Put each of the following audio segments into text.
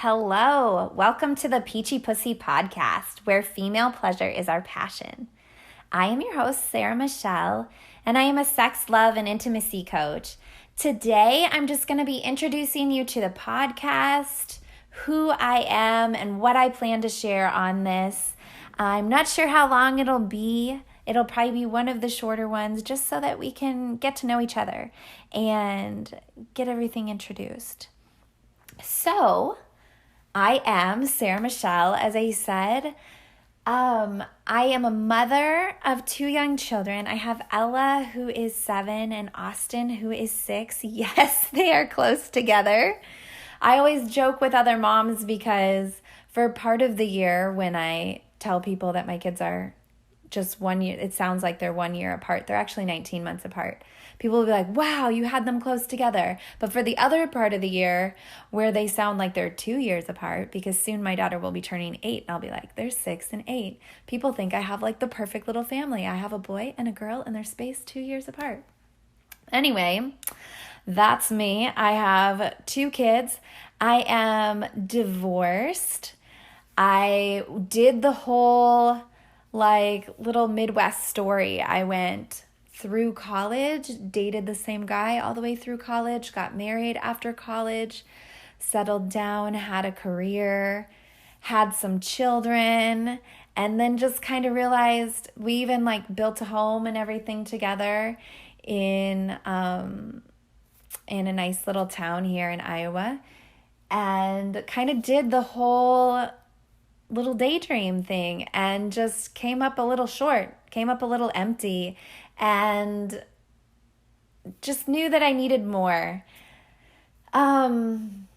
Hello, welcome to the Peachy Pussy podcast, where female pleasure is our passion. I am your host, Sarah Michelle, and I am a sex, love, and intimacy coach. Today, I'm just going to be introducing you to the podcast, who I am, and what I plan to share on this. I'm not sure how long it'll be. It'll probably be one of the shorter ones, just so that we can get to know each other and get everything introduced. So, I am Sarah Michelle, as I said. I am a mother of 2 young children. I have Ella, who is 7, and Austin, who is 6. Yes, they are close together. I always joke with other moms because for part of the year, when I tell people that my kids are just 1 year, it sounds like they're 1 year apart. They're actually 19 months apart. People will be like, wow, you had them close together. But for the other part of the year where they sound like they're 2 years apart, because soon my daughter will be turning 8, and I'll be like, they're 6 and 8. People think I have like the perfect little family. I have a boy and a girl, and they're spaced 2 years apart. Anyway, that's me. I have 2 kids. I am divorced. I did the whole little Midwest story. I went through college, dated the same guy all the way through college, got married after college, settled down, had a career, had some children, and then just kind of realized we even built a home and everything together in a nice little town here in Iowa, and kind of did the whole little daydream thing and just came up a little short, came up a little empty, and just knew that I needed more. I'm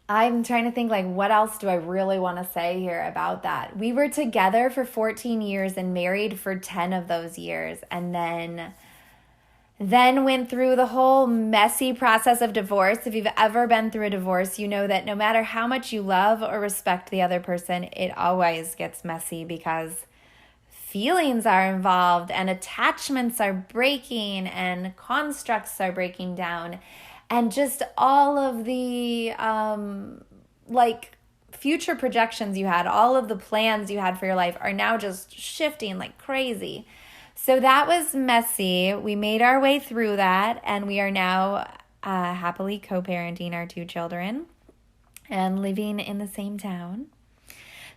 trying to think what else do I really want to say here about that. We were together for 14 years and married for 10 of those years, and then went through the whole messy process of divorce. If you've ever been through a divorce, you know that no matter how much you love or respect the other person, it always gets messy because feelings are involved and attachments are breaking and constructs are breaking down. And just all of the future projections you had, all of the plans you had for your life are now just shifting like crazy. So that was messy. We made our way through that, and we are now happily co-parenting our 2 children and living in the same town.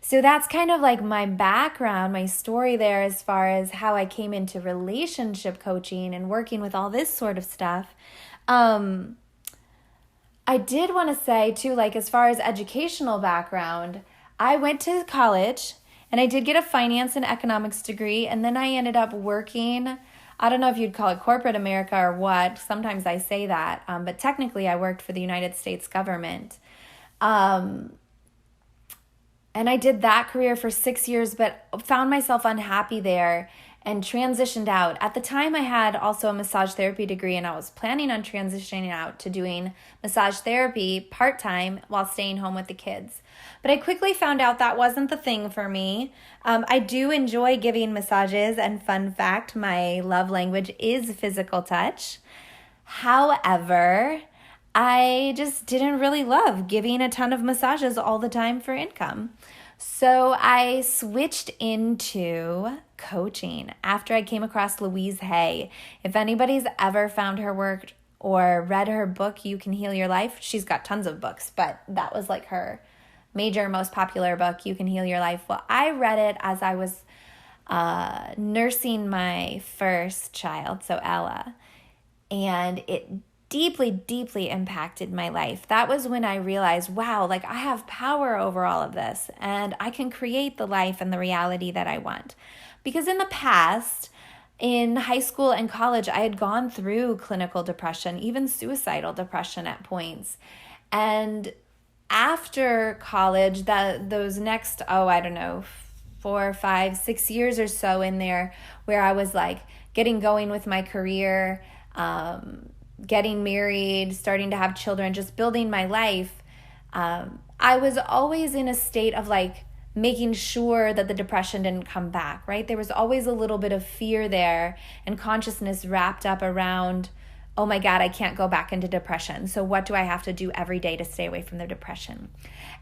So that's kind of my background, my story there as far as how I came into relationship coaching and working with all this sort of stuff. I did want to say too, as far as educational background, I went to college and I did get a finance and economics degree, and then I ended up working, I don't know if you'd call it corporate America or what, sometimes I say that, but technically I worked for the United States government. And I did that career for 6 years, but found myself unhappy there and transitioned out. At the time, I had also a massage therapy degree, and I was planning on transitioning out to doing massage therapy part-time while staying home with the kids. But I quickly found out that wasn't the thing for me. I do enjoy giving massages, and fun fact, my love language is physical touch. However, I just didn't really love giving a ton of massages all the time for income. So I switched into coaching after I came across Louise Hay. If anybody's ever found her work or read her book, You Can Heal Your Life, she's got tons of books, but that was her major, most popular book, You Can Heal Your Life. Well, I read it as I was nursing my first child, so Ella, and it deeply, deeply impacted my life. That was when I realized, wow, I have power over all of this, and I can create the life and the reality that I want. Because in the past, in high school and college, I had gone through clinical depression, even suicidal depression at points. And after college, those next, 4, 5, 6 years or so in there, where I was getting going with my career, getting married, starting to have children, just building my life, I was always in a state of making sure that the depression didn't come back, right? There was always a little bit of fear there and consciousness wrapped up around oh my God, I can't go back into depression. So what do I have to do every day to stay away from the depression?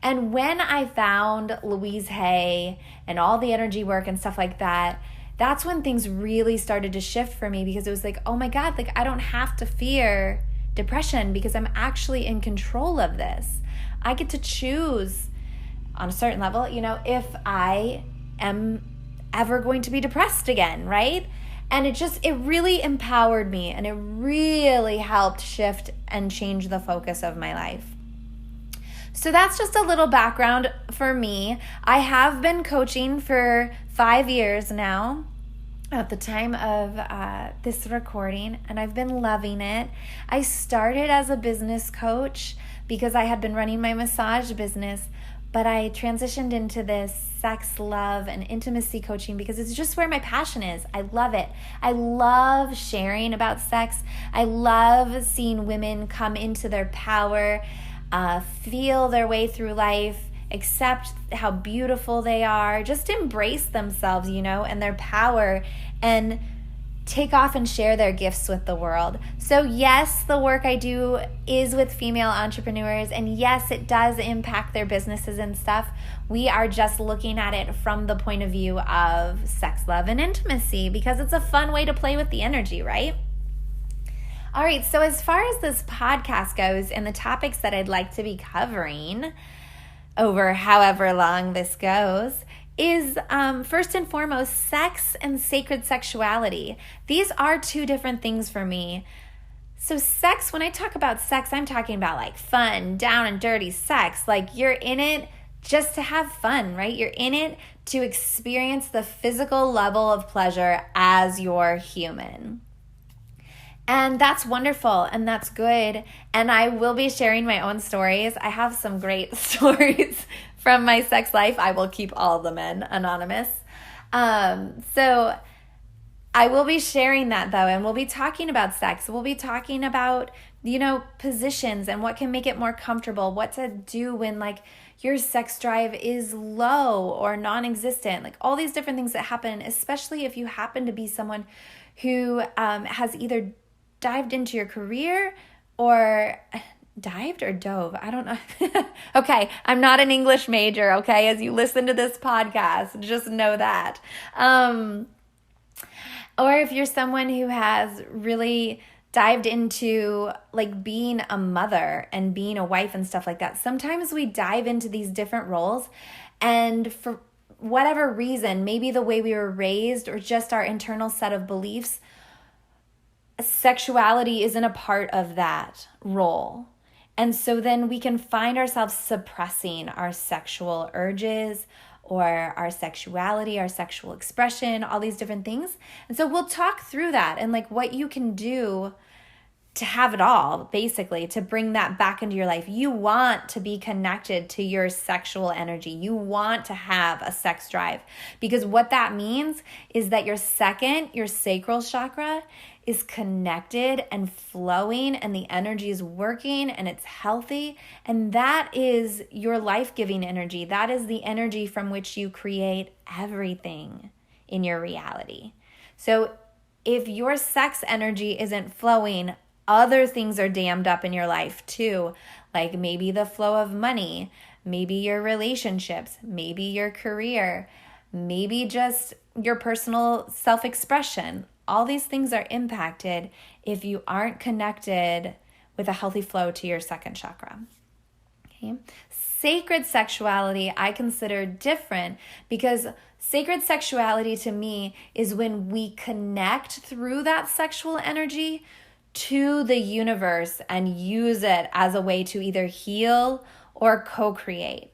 And when I found Louise Hay and all the energy work and stuff like that, that's when things really started to shift for me, because it was like, oh my God, like I don't have to fear depression because I'm actually in control of this. I get to choose on a certain level, if I am ever going to be depressed again, right? And it really empowered me, and it really helped shift and change the focus of my life. So that's just a little background for me. I have been coaching for 5 years now at the time of this recording, and I've been loving it. I started as a business coach because I had been running my massage business, but I transitioned into this sex, love, and intimacy coaching because it's just where my passion is. I love it. I love sharing about sex. I love seeing women come into their power, feel their way through life, accept how beautiful they are, just embrace themselves, and their power, and take off and share their gifts with the world. So yes, the work I do is with female entrepreneurs, and yes, it does impact their businesses and stuff. We are just looking at it from the point of view of sex, love, and intimacy because it's a fun way to play with the energy, right? All right, so as far as this podcast goes and the topics that I'd like to be covering over however long this goes, is first and foremost sex and sacred sexuality. These are two different things for me. So sex, when I talk about sex, I'm talking about like fun, down and dirty sex. Like you're in it just to have fun, right? You're in it to experience the physical level of pleasure as you're human. And that's wonderful and that's good. And I will be sharing my own stories. I have some great stories from my sex life. I will keep all of them anonymous. So I will be sharing that though, and we'll be talking about sex. We'll be talking about, positions and what can make it more comfortable, what to do when like your sex drive is low or non-existent, like all these different things that happen, especially if you happen to be someone who has either dived into your career or dived or dove? I don't know. Okay, I'm not an English major, okay? As you listen to this podcast, just know that. Or if you're someone who has really dived into like being a mother and being a wife and stuff like that. Sometimes we dive into these different roles, and for whatever reason, maybe the way we were raised or just our internal set of beliefs, sexuality isn't a part of that role. And so then we can find ourselves suppressing our sexual urges or our sexuality, our sexual expression, all these different things. And so we'll talk through that and like what you can do to have it all, basically, to bring that back into your life. You want to be connected to your sexual energy. You want to have a sex drive, because what that means is that your sacral chakra is connected and flowing, and the energy is working and it's healthy. And that is your life-giving energy. That is the energy from which you create everything in your reality. So if your sex energy isn't flowing, other things are dammed up in your life too, like maybe the flow of money, maybe your relationships, maybe your career, maybe just your personal self-expression. All these things are impacted if you aren't connected with a healthy flow to your second chakra. Okay. Sacred sexuality I consider different, because sacred sexuality to me is when we connect through that sexual energy to the universe and use it as a way to either heal or co-create.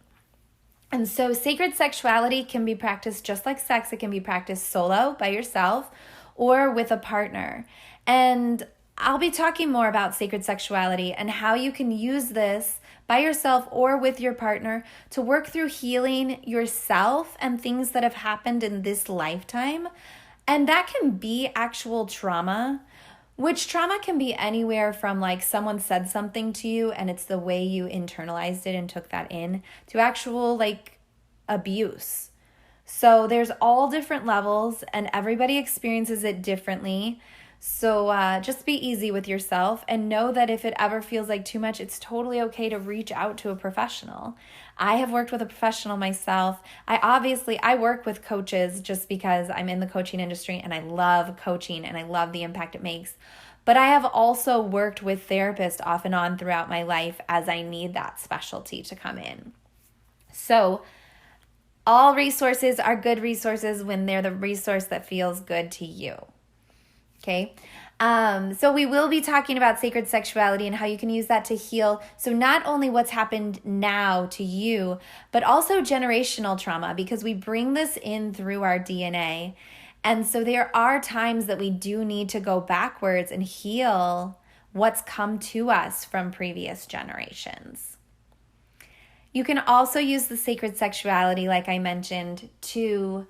And so sacred sexuality can be practiced just like sex. It can be practiced solo by yourself or with a partner. And I'll be talking more about sacred sexuality and how you can use this by yourself or with your partner to work through healing yourself and things that have happened in this lifetime. And that can be actual trauma, which trauma can be anywhere from like someone said something to you and it's the way you internalized it and took that in, to actual like abuse. So there's all different levels and everybody experiences it differently. So just be easy with yourself and know that if it ever feels like too much, it's totally okay to reach out to a professional. I have worked with a professional myself. I work with coaches just because I'm in the coaching industry and I love coaching and I love the impact it makes. But I have also worked with therapists off and on throughout my life as I need that specialty to come in. So all resources are good resources when they're the resource that feels good to you. Okay. So we will be talking about sacred sexuality and how you can use that to heal. So not only what's happened now to you, but also generational trauma, because we bring this in through our DNA. And so there are times that we do need to go backwards and heal what's come to us from previous generations. You can also use the sacred sexuality, like I mentioned, to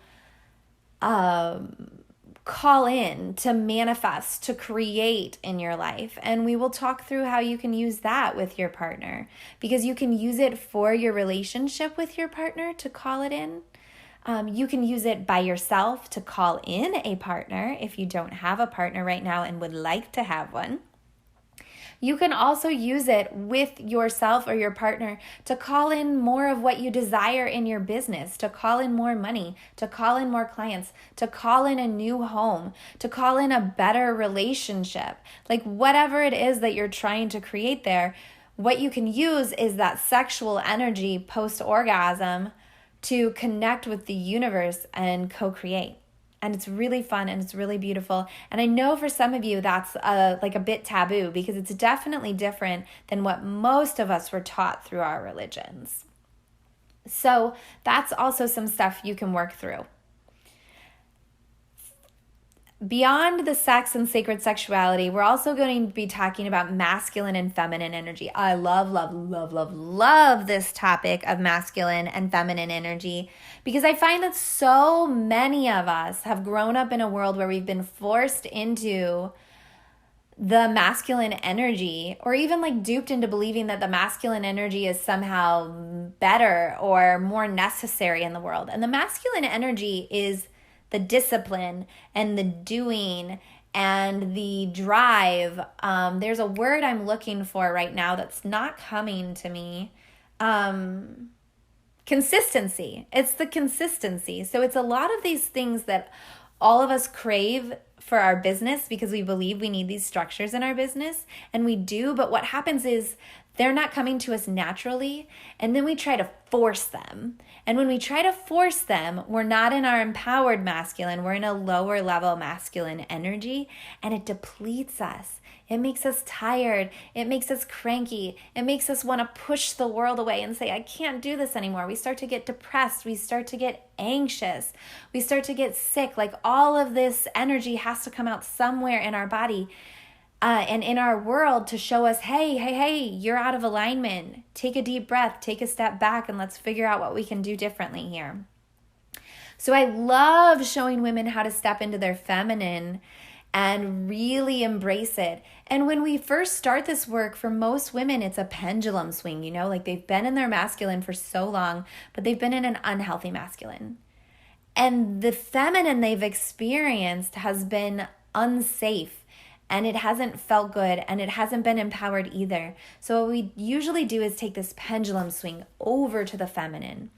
call in, to manifest, to create in your life. And we will talk through how you can use that with your partner, because you can use it for your relationship with your partner to call it in. You can use it by yourself to call in a partner if you don't have a partner right now and would like to have one. You can also use it with yourself or your partner to call in more of what you desire in your business, to call in more money, to call in more clients, to call in a new home, to call in a better relationship. Like whatever it is that you're trying to create there, what you can use is that sexual energy post-orgasm to connect with the universe and co-create. And it's really fun and it's really beautiful. And I know for some of you that's like a bit taboo, because it's definitely different than what most of us were taught through our religions. So that's also some stuff you can work through. Beyond the sex and sacred sexuality, we're also going to be talking about masculine and feminine energy. I love, love, love, love, love this topic of masculine and feminine energy, because I find that so many of us have grown up in a world where we've been forced into the masculine energy, or even like duped into believing that the masculine energy is somehow better or more necessary in the world. And the masculine energy is the discipline and the doing and the drive. There's a word I'm looking for right now that's not coming to me. Consistency. It's the consistency. So it's a lot of these things that all of us crave for our business, because we believe we need these structures in our business, and we do. But what happens is they're not coming to us naturally, and then we try to force them. And when we try to force them, we're not in our empowered masculine, we're in a lower level masculine energy, and it depletes us. It makes us tired. It makes us cranky. It makes us want to push the world away and say, I can't do this anymore. We start to get depressed. We start to get anxious. We start to get sick. Like all of this energy has to come out somewhere in our body and in our world to show us, hey, you're out of alignment. Take a deep breath, take a step back, and let's figure out what we can do differently here. So I love showing women how to step into their feminine and really embrace it. And when we first start this work, for most women, it's a pendulum swing, like they've been in their masculine for so long, but they've been in an unhealthy masculine. And the feminine they've experienced has been unsafe, and it hasn't felt good, and it hasn't been empowered either. So what we usually do is take this pendulum swing over to the feminine.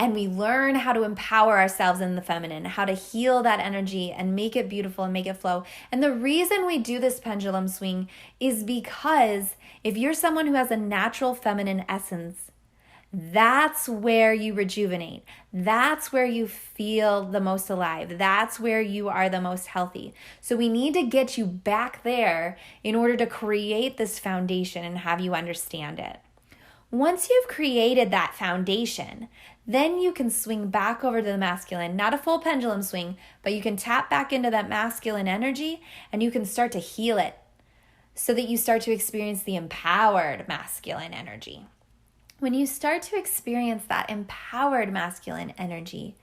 And we learn how to empower ourselves in the feminine, how to heal that energy and make it beautiful and make it flow. And the reason we do this pendulum swing is because if you're someone who has a natural feminine essence, that's where you rejuvenate. That's where you feel the most alive. That's where you are the most healthy. So we need to get you back there in order to create this foundation and have you understand it. Once you've created that foundation, then you can swing back over to the masculine, not a full pendulum swing, but you can tap back into that masculine energy and you can start to heal it so that you start to experience the empowered masculine energy. When you start to experience that empowered masculine energy,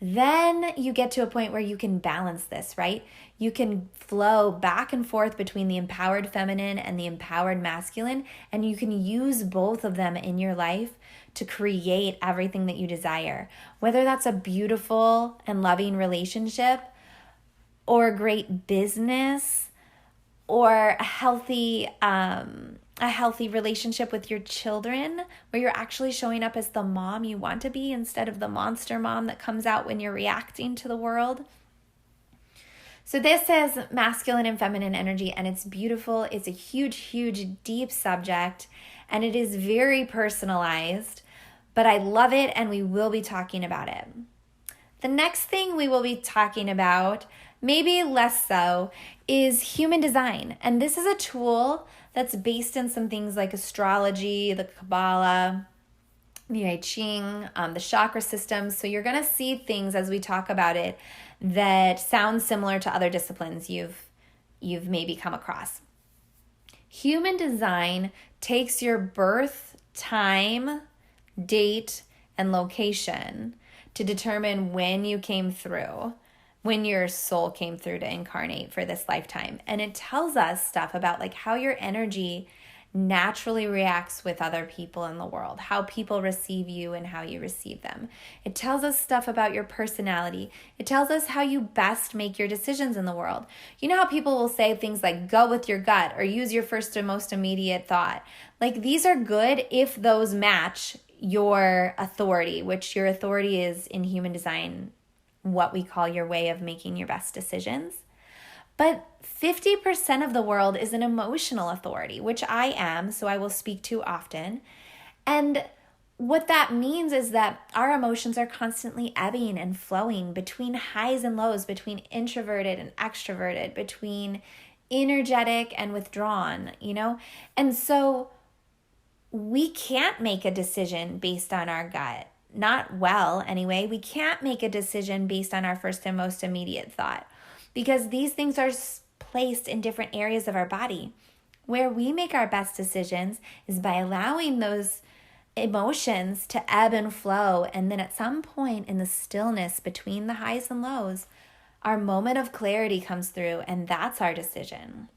then you get to a point where you can balance this, right? You can flow back and forth between the empowered feminine and the empowered masculine, and you can use both of them in your life to create everything that you desire. Whether that's a beautiful and loving relationship, or a great business or a healthy relationship with your children, where you're actually showing up as the mom you want to be instead of the monster mom that comes out when you're reacting to the world. So this is masculine and feminine energy, and it's beautiful. It's a huge, huge, deep subject, and it is very personalized, but I love it, and we will be talking about it. The next thing we will be talking about, maybe less so, is human design. And this is a tool that's based in some things like astrology, the Kabbalah, the I Ching, the chakra systems. So you're going to see things as we talk about it that sound similar to other disciplines you've maybe come across. Human design takes your birth time, date, and location to determine when you came through, when your soul came through to incarnate for this lifetime. And it tells us stuff about like how your energy naturally reacts with other people in the world, how people receive you and how you receive them. It tells us stuff about your personality. It tells us how you best make your decisions in the world. You know how people will say things like go with your gut or use your first and most immediate thought. Like these are good if those match your authority, which your authority is in human design what we call your way of making your best decisions. But 50% of the world is an emotional authority, which I am, so I will speak to often. And what that means is that our emotions are constantly ebbing and flowing between highs and lows, between introverted and extroverted, between energetic and withdrawn, you know? And so we can't make a decision based on our gut. Not well, anyway. We can't make a decision based on our first and most immediate thought because these things are placed in different areas of our body. Where we make our best decisions is by allowing those emotions to ebb and flow, and then at some point in the stillness between the highs and lows, our moment of clarity comes through, and that's our decision,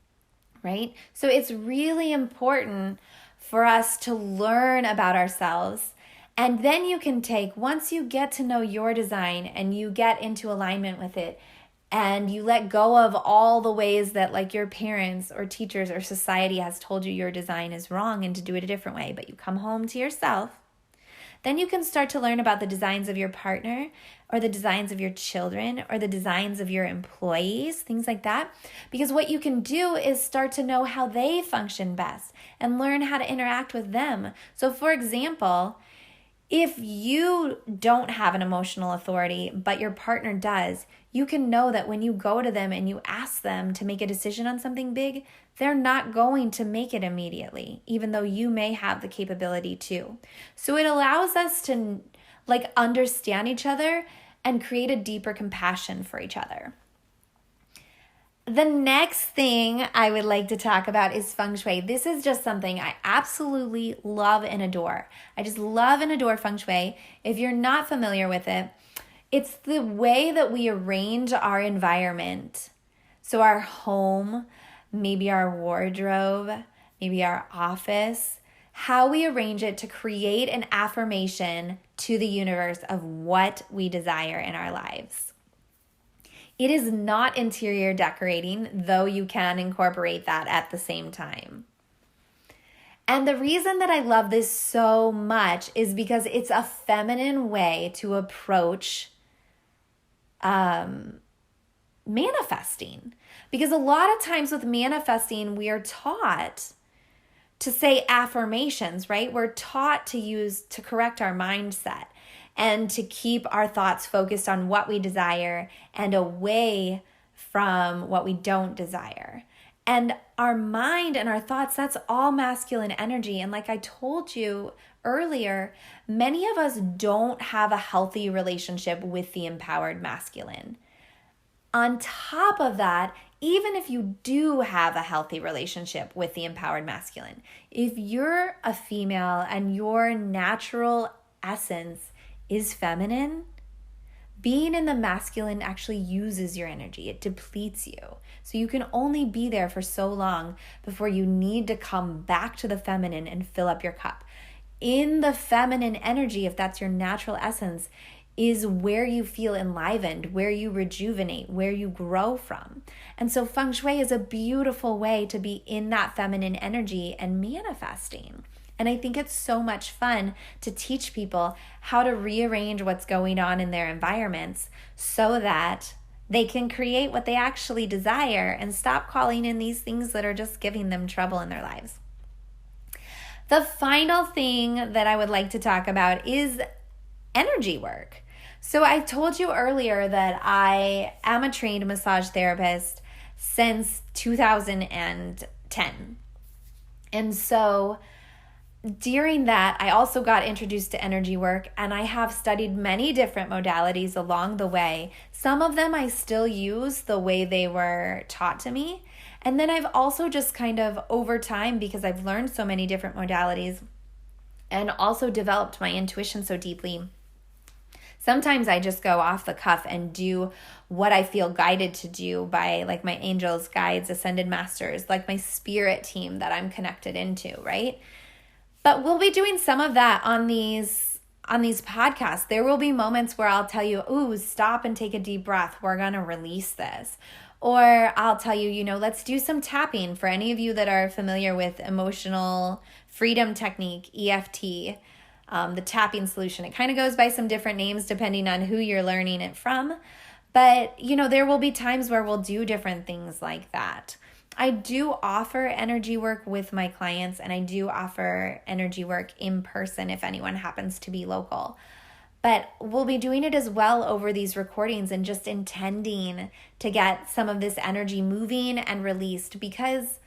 right? So it's really important for us to learn about ourselves. And then you can take, once you get to know your design and you get into alignment with it, and you let go of all the ways that like your parents or teachers or society has told you your design is wrong and to do it a different way, but you come home to yourself, then you can start to learn about the designs of your partner or the designs of your children or the designs of your employees, things like that. Because what you can do is start to know how they function best and learn how to interact with them. So for example, if you don't have an emotional authority, but your partner does, you can know that when you go to them and you ask them to make a decision on something big, they're not going to make it immediately, even though you may have the capability to. So it allows us to like understand each other and create a deeper compassion for each other. The next thing I would like to talk about is Feng Shui. This is just something I absolutely love and adore. I just love and adore Feng Shui. If you're not familiar with it, it's the way that we arrange our environment. So our home, maybe our wardrobe, maybe our office, how we arrange it to create an affirmation to the universe of what we desire in our lives. It is not interior decorating, though you can incorporate that at the same time. And the reason that I love this so much is because it's a feminine way to approach manifesting. Because a lot of times with manifesting, we are taught to say affirmations, right? We're taught to correct our mindset and to keep our thoughts focused on what we desire and away from what we don't desire. And our mind and our thoughts, that's all masculine energy. And like I told you earlier, many of us don't have a healthy relationship with the empowered masculine. On top of that, even if you do have a healthy relationship with the empowered masculine, if you're a female and your natural essence is feminine, being in the masculine actually uses your energy. It depletes you. So you can only be there for so long before you need to come back to the feminine and fill up your cup. In the feminine energy, if that's your natural essence, is where you feel enlivened, where you rejuvenate, where you grow from. And so Feng Shui is a beautiful way to be in that feminine energy and manifesting. And I think it's so much fun to teach people how to rearrange what's going on in their environments so that they can create what they actually desire and stop calling in these things that are just giving them trouble in their lives. The final thing that I would like to talk about is energy work. So I told you earlier that I am a trained massage therapist since 2010. And so during that, I also got introduced to energy work, and I have studied many different modalities along the way. Some of them I still use the way they were taught to me. And then I've also just kind of over time, because I've learned so many different modalities and also developed my intuition so deeply, sometimes I just go off the cuff and do what I feel guided to do by like my angels, guides, ascended masters, like my spirit team that I'm connected into, right? But we'll be doing some of that on these podcasts. There will be moments where I'll tell you, ooh, stop and take a deep breath. We're going to release this. Or I'll tell you, let's do some tapping. For any of you that are familiar with emotional freedom technique, EFT, the tapping solution. It kind of goes by some different names depending on who you're learning it from. But, there will be times where we'll do different things like that. I do offer energy work with my clients, and I do offer energy work in person if anyone happens to be local. But we'll be doing it as well over these recordings and just intending to get some of this energy moving and released, because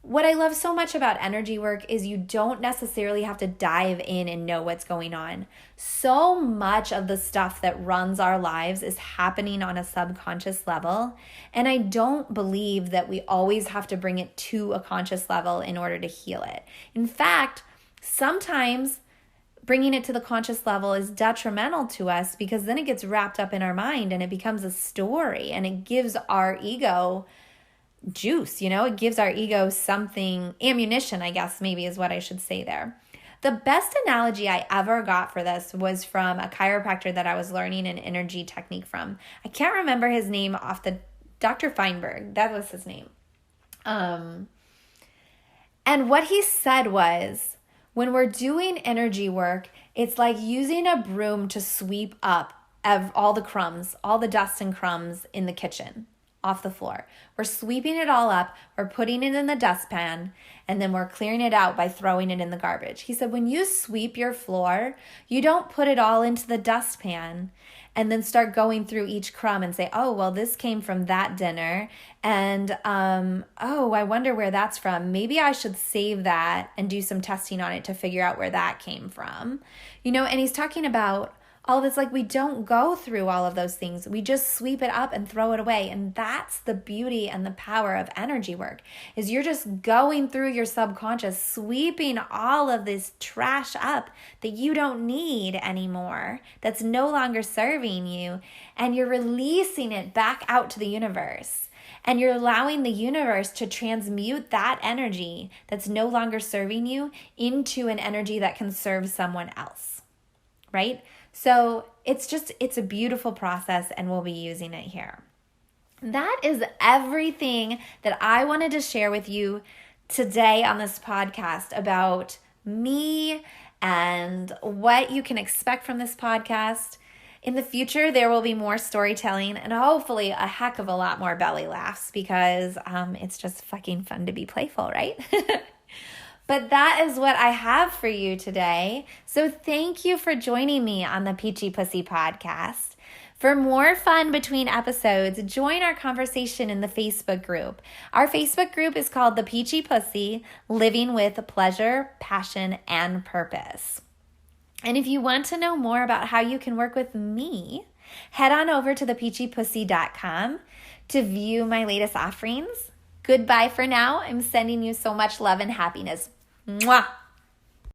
what I love so much about energy work is you don't necessarily have to dive in and know what's going on. So much of the stuff that runs our lives is happening on a subconscious level, and I don't believe that we always have to bring it to a conscious level in order to heal it. In fact, sometimes bringing it to the conscious level is detrimental to us, because then it gets wrapped up in our mind and it becomes a story, and it gives our ego juice, it gives our ego something, ammunition, I guess maybe is what I should say there. The best analogy I ever got for this was from a chiropractor that I was learning an energy technique from. I can't remember his name Dr. Feinberg, that was his name. And what he said was, when we're doing energy work, it's like using a broom to sweep up all the crumbs, all the dust and crumbs in the kitchen off the floor. We're sweeping it all up, we're putting it in the dustpan, and then we're clearing it out by throwing it in the garbage. He said, when you sweep your floor, you don't put it all into the dustpan and then start going through each crumb and say, oh, well, this came from that dinner, and oh, I wonder where that's from. Maybe I should save that and do some testing on it to figure out where that came from. And he's talking about all of it's like we don't go through all of those things. We just sweep it up and throw it away. And that's the beauty and the power of energy work, is you're just going through your subconscious, sweeping all of this trash up that you don't need anymore, that's no longer serving you, and you're releasing it back out to the universe. And you're allowing the universe to transmute that energy that's no longer serving you into an energy that can serve someone else, right? So it's a beautiful process, and we'll be using it here. That is everything that I wanted to share with you today on this podcast about me and what you can expect from this podcast. In the future, there will be more storytelling and hopefully a heck of a lot more belly laughs, because it's just fucking fun to be playful, right? But that is what I have for you today. So thank you for joining me on the Peachy Pussy podcast. For more fun between episodes, join our conversation in the Facebook group. Our Facebook group is called the Peachy Pussy, Living with Pleasure, Passion, and Purpose. And if you want to know more about how you can work with me, head on over to thepeachypussy.com to view my latest offerings. Goodbye for now. I'm sending you so much love and happiness. Mwah!